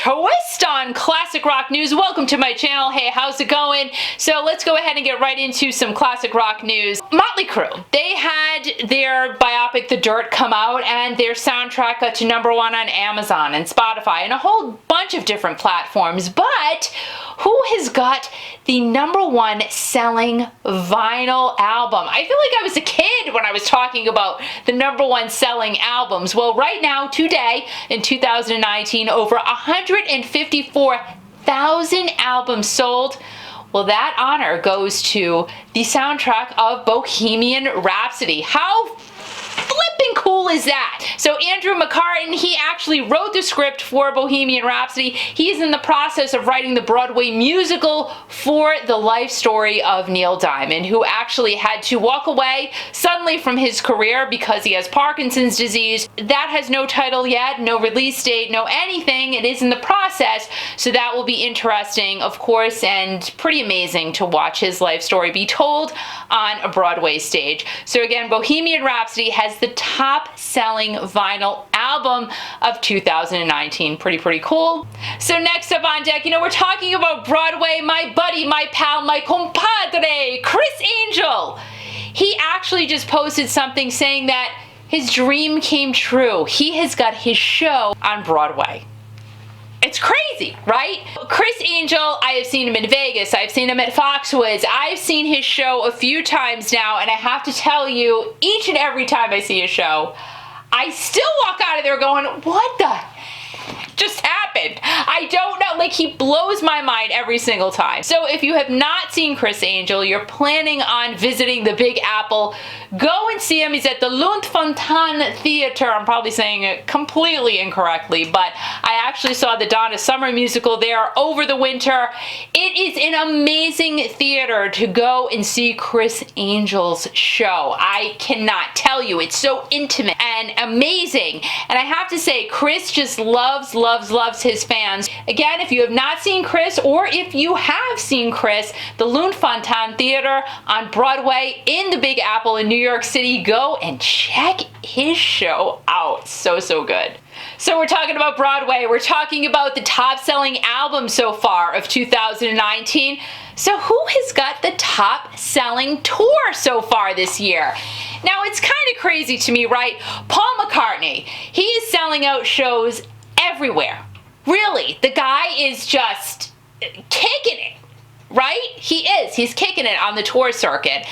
twist on classic rock news. Welcome to my channel. Hey, how's it going? So let's go ahead and get right into some classic rock news. Motley Crue, they had their biopic The Dirt come out, and their soundtrack got to #1 on Amazon and Spotify and a whole bunch of different platforms. But who has got the #1 selling vinyl album? I feel like I was a kid when I was talking about the #1 selling albums. Well, right now, today, in 2019, over 154,000 albums sold. Well, that honor goes to the soundtrack of Bohemian Rhapsody. How flipping cool is that? So Andrew McCartan, he actually wrote the script for Bohemian Rhapsody. He's in the process of writing the Broadway musical for the life story of Neil Diamond, who actually had to walk away suddenly from his career because he has Parkinson's disease. That has no title yet, no release date, no anything. It is in the process, so that will be interesting, of course, and pretty amazing to watch his life story be told on a Broadway stage. So again, Bohemian Rhapsody has the top-selling vinyl album of 2019. Pretty cool. So next up on deck, we're talking about Broadway. My buddy, my pal, my compadre, Criss Angel. He actually just posted something saying that his dream came true. He has got his show on Broadway. It's crazy, right? Criss Angel, I have seen him in Vegas. I've seen him at Foxwoods. I've seen his show a few times now, and I have to tell you, each and every time I see a show, I still walk out of there going, what the just happened? I don't know. Like, he blows my mind every single time. So if you have not seen Criss Angel, you're planning on visiting the Big Apple, go and see him. He's at the Luntfontein Theater. I'm probably saying it completely incorrectly, but I actually saw the Donna Summer musical there over the winter. It is an amazing theater to go and see Criss Angel's show. I cannot tell you. It's so intimate and amazing. And I have to say, Criss just loves his fans. Again, if you have not seen Criss, or if you have seen Criss, the Luntfontein Theater on Broadway in the Big Apple in New York City, go and check his show out. So good. So we're talking about Broadway. We're talking about the top-selling album so far of 2019. So who has got the top-selling tour so far this year? Now, it's kind of crazy to me, right? Paul McCartney, he is selling out shows everywhere. Really, the guy is just kicking it, right? He is. He's kicking it on the tour circuit.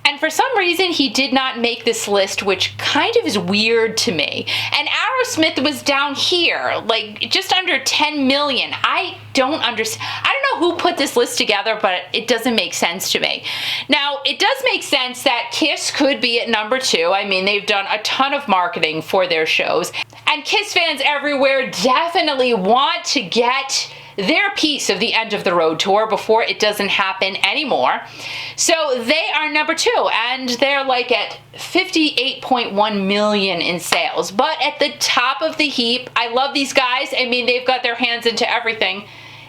And for some reason, he did not make this list, which kind of is weird to me. And Aerosmith was down here, like just under 10 million. I don't understand. I don't know who put this list together, but it doesn't make sense to me. Now, it does make sense that Kiss could be at #2. I mean, they've done a ton of marketing for their shows. And Kiss fans everywhere definitely want to get their piece of the End of the Road tour before it doesn't happen anymore. So they are #2, and they're like at 58.1 million in sales. But at the top of the heap, I love these guys. I mean, they've got their hands into everything,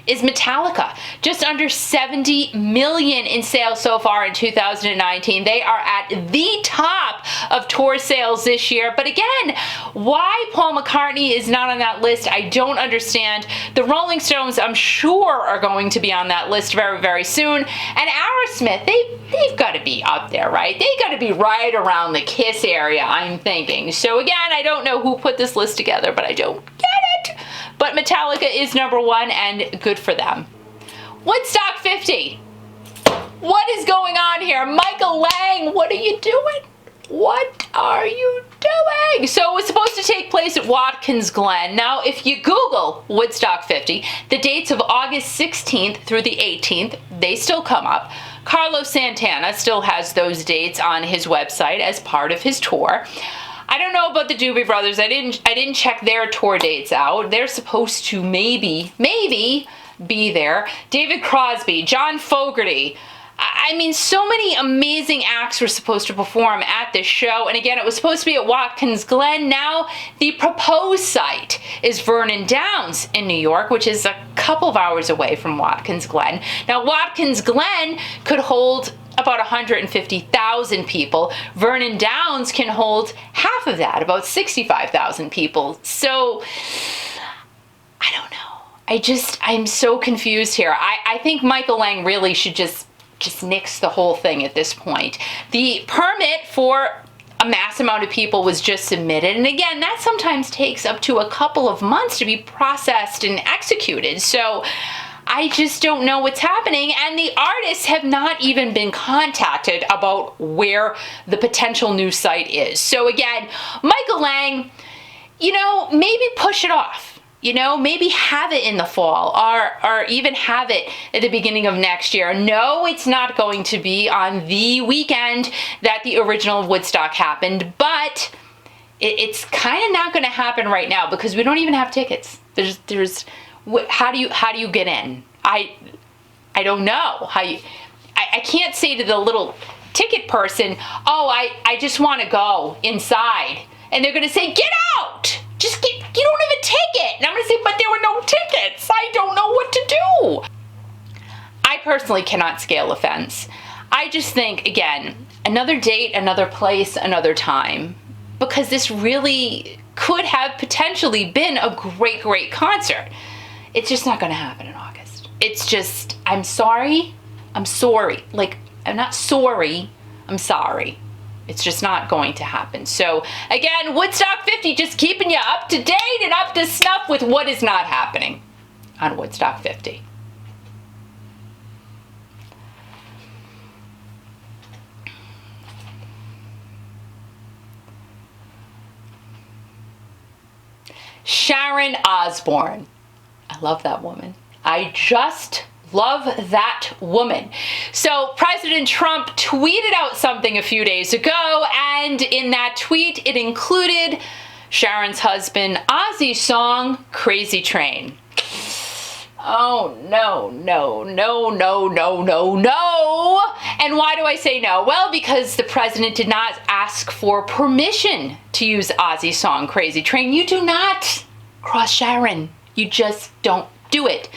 is Metallica. Just under 70 million in sales so far in 2019. They are at the top of tour sales this year. But again, why Paul McCartney is not on that list, I don't understand. The Rolling Stones, I'm sure, are going to be on that list very soon. And Aerosmith, they've got to be up there, right? They got to be right around the Kiss area, I'm thinking. So again, I don't know who put this list together, but I don't get it. But Metallica is #1, and good for them. Woodstock 50. What is going on here? Michael Lang, what are you doing? What are you doing? So it was supposed to take place at Watkins Glen. Now, if you Google Woodstock 50, the dates of August 16th through the 18th, they still come up. Carlos Santana still has those dates on his website as part of his tour. I don't know about the Doobie Brothers. I didn't check their tour dates out. They're supposed to maybe be there. David Crosby, John Fogerty. I mean, so many amazing acts were supposed to perform at this show. And again, it was supposed to be at Watkins Glen. Now, the proposed site is Vernon Downs in New York, which is a couple of hours away from Watkins Glen. Now, Watkins Glen could hold about 150,000 people. Vernon Downs can hold half of that, about 65,000 people. So, I don't know. I'm so confused here. I think Michael Lang really should just nix the whole thing at this point. The permit for a mass amount of people was just submitted. And again, that sometimes takes up to a couple of months to be processed and executed. So I just don't know what's happening. And the artists have not even been contacted about where the potential new site is. So again, Michael Lang, maybe push it off. Maybe have it in the fall or even have it at the beginning of next year. No, it's not going to be on the weekend that the original Woodstock happened, but it's kind of not going to happen right now because we don't even have tickets. How do you get in? I don't know how you. I can't say to the little ticket person, oh, I just want to go inside, and they're going to say, get out. You don't have a ticket. And I'm going to say, but there were no tickets. I don't know what to do. I personally cannot scale a fence. I just think, again, another date, another place, another time. Because this really could have potentially been a great, great concert. It's just not going to happen in August. It's just, I'm sorry. I'm sorry. I'm not sorry. I'm sorry. It's just not going to happen. So again, Woodstock 50, just keeping you up to date and up to snuff with what is not happening on Woodstock 50. Sharon Osborne. I love that woman. I just love that woman. So President Trump tweeted out something a few days ago, and in that tweet it included Sharon's husband Ozzy's song Crazy Train. Oh no, no, no, no, no, no, no. And why do I say no? Well, because the president did not ask for permission to use Ozzy's song Crazy Train. You do not cross Sharon. You just don't do it.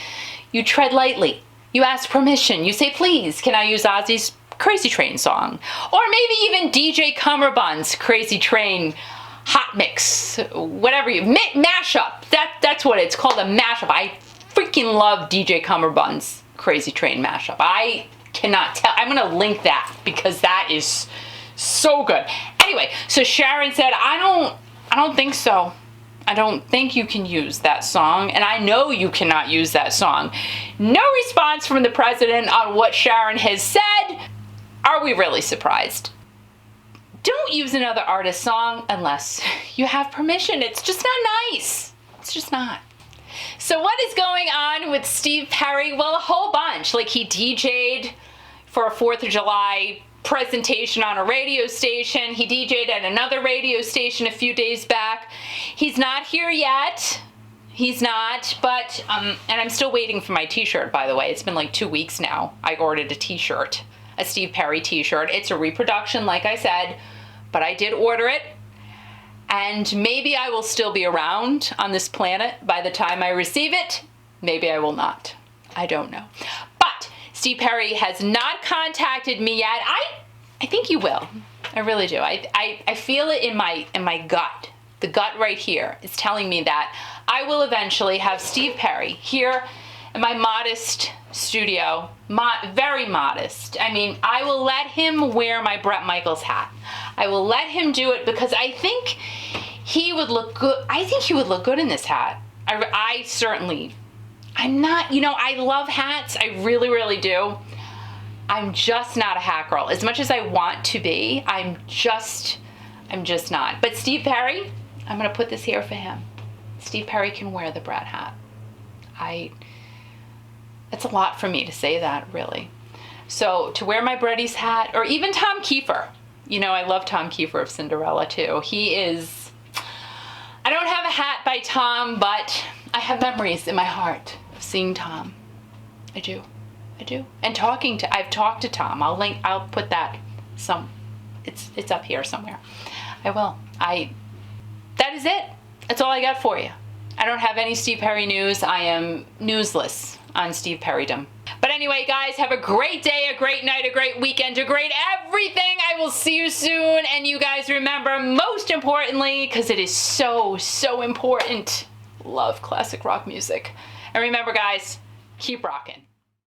You tread lightly. You ask permission. You say, please, can I use Ozzy's Crazy Train song? Or maybe even DJ Cummerbund's Crazy Train hot mix, whatever mashup. That's what it's called, a mashup. I freaking love DJ Cummerbund's Crazy Train mashup. I cannot tell. I'm going to link that because that is so good. Anyway, so Sharon said, I don't think so. I don't think you can use that song, and I know you cannot use that song. No response from the president on what Sharon has said. Are we really surprised? Don't use another artist's song unless you have permission. It's just not nice. It's just not. So what is going on with Steve Perry? Well, a whole bunch. He DJ'd for a 4th of July presentation on a radio station. He DJ'd at another radio station a few days back. He's not here yet. He's not, but, and I'm still waiting for my t-shirt, by the way. It's been 2 weeks now. I ordered a t-shirt, a Steve Perry t-shirt. It's a reproduction, like I said, but I did order it. And maybe I will still be around on this planet by the time I receive it. Maybe I will not. I don't know. But Steve Perry has not contacted me yet. I think he will. I really do. I feel it in my gut. The gut right here is telling me that I will eventually have Steve Perry here in my modest studio. Very modest. I mean, I will let him wear my Bret Michaels hat. I will let him do it because I think he would look good. I think he would look good in this hat. I certainly. I'm not, I love hats. I really, really do. I'm just not a hat girl. As much as I want to be, I'm just not. But Steve Perry, I'm going to put this here for him. Steve Perry can wear the Bret hat. It's a lot for me to say that, really. So to wear my Bretty's hat, or even Tom Kiefer. I love Tom Kiefer of Cinderella, too. I don't have a hat by Tom, but I have memories in my heart of seeing Tom. I do. And I've talked to Tom. I'll put that it's up here somewhere. I will. That is it. That's all I got for you. I don't have any Steve Perry news. I am newsless on Steve Perrydom. But anyway, guys, have a great day, a great night, a great weekend, a great everything. I will see you soon. And you guys remember, most importantly, because it is so, so important, love classic rock music. And remember, guys, keep rocking.